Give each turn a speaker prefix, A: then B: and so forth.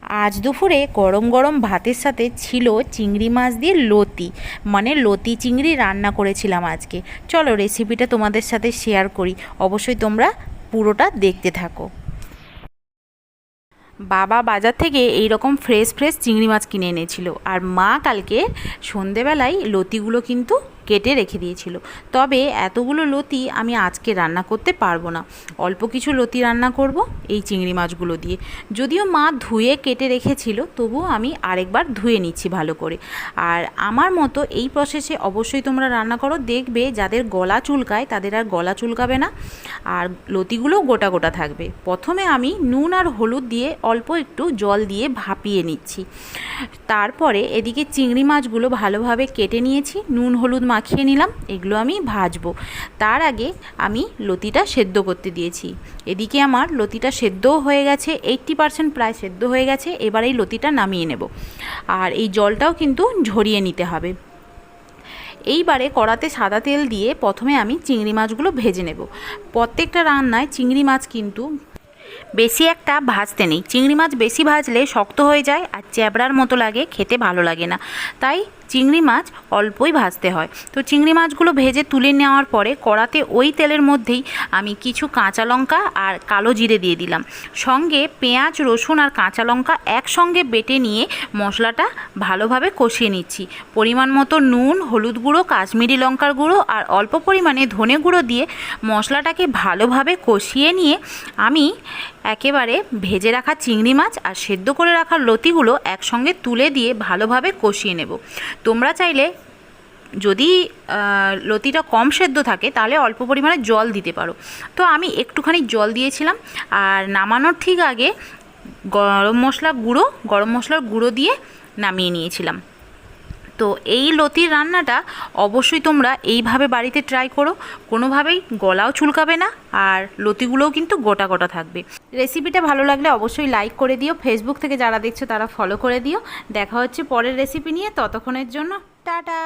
A: আজ দুপুরে গরম গরম ভাতের সাথে ছিল চিংড়ি মাছ দিয়ে লতি, মানে লতি চিংড়ি রান্না করেছিলাম আজকে। চলো রেসিপিটা তোমাদের সাথে শেয়ার করি, অবশ্যই তোমরা পুরোটা দেখতে থাকো। বাবা বাজার থেকে এই রকম ফ্রেশ ফ্রেশ চিংড়ি মাছ কিনে এনেছিল, আর মা কালকে সন্ধেবেলায় লতিগুলো কিন্তু কেটে রেখে দিয়েছিল। তবে এতগুলো লতি আমি আজকে রান্না করতে পারবো না, অল্প কিছু লতি রান্না করব এই চিংড়ি মাছগুলো দিয়ে। যদিও মা ধুয়ে কেটে রেখেছিল, তবুও আমি আরেকবার ধুয়ে নিচ্ছি ভালো করে। আর আমার মতো এই প্রসেসে অবশ্যই তোমরা রান্না করো, দেখবে যাদের গলা চুলকায় তাদের আর গলা চুলকাবে না, আর লতিগুলোও গোটা গোটা থাকবে। প্রথমে আমি নুন আর হলুদ দিয়ে অল্প একটু জল দিয়ে ভাপিয়ে নিচ্ছি। তারপরে এদিকে চিংড়ি মাছগুলো ভালোভাবে কেটে নিয়েছি, নুন হলুদ মাখিয়ে নিলাম, এগুলো আমি ভাজবো। তার আগে আমি লতিটা সেদ্ধ করতে দিয়েছি। এদিকে আমার লতিটা সেদ্ধও হয়ে গেছে, 80% প্রায় সেদ্ধ হয়ে গেছে। এবার এই লতিটা নামিয়ে নেব, আর এই জলটাও কিন্তু ঝরিয়ে নিতে হবে। এইবারে কড়াতে সাদা তেল দিয়ে প্রথমে আমি চিংড়ি মাছগুলো ভেজে নেব। প্রত্যেকটা রান্নায় চিংড়ি মাছ কিন্তু বেশি একটা ভাজতে নেই, চিংড়ি মাছ বেশি ভাজলে শক্ত হয়ে যায় আর চ্যাবড়ার মতো লাগে, খেতে ভালো লাগে না। তাই চিংড়ি মাছ অল্পই ভাজতে হয়। তো চিংড়ি মাছগুলো ভেজে তুলে নেওয়ার পরে কড়াতে ওই তেলের মধ্যেই আমি কিছু কাঁচা লঙ্কা আর কালো জিরে দিয়ে দিলাম, সঙ্গে পেঁয়াজ রসুন আর কাঁচা লঙ্কা একসঙ্গে বেটে নিয়ে মশলাটা ভালোভাবে কষিয়ে নিচ্ছি। পরিমাণ মতো নুন, হলুদ গুঁড়ো, কাশ্মীরি লঙ্কার গুঁড়ো আর অল্প পরিমাণে ধনে গুঁড়ো দিয়ে মশলাটাকে ভালোভাবে কষিয়ে নিয়ে আমি একেবারে ভেজে রাখা চিংড়ি মাছ আর সেদ্ধ করে রাখা লতিগুলো একসঙ্গে তুলে দিয়ে ভালোভাবে কষিয়ে নেব। তোমরা চাইলে যদি লতিটা কম সেদ্ধ থাকে তাহলে অল্প পরিমাণে জল দিতে পারো। তো আমি একটুখানি জল দিয়েছিলাম, আর নামানোর ঠিক আগে গরম মশলার গুঁড়ো দিয়ে নামিয়ে নিয়েছিলাম। তো এই লতির রান্নাটা অবশ্যই তোমরা এইভাবে বাড়িতে ট্রাই করো, কোনোভাবেই গলাও চুলকাবে না, আর লতিগুলোও কিন্তু গোটা গোটা থাকবে। রেসিপিটা ভালো লাগলে অবশ্যই লাইক করে দিও, ফেসবুক থেকে যারা দেখছো তারা ফলো করে দিও। দেখা হচ্ছে পরের রেসিপি নিয়ে, ততক্ষণের জন্য টাটা।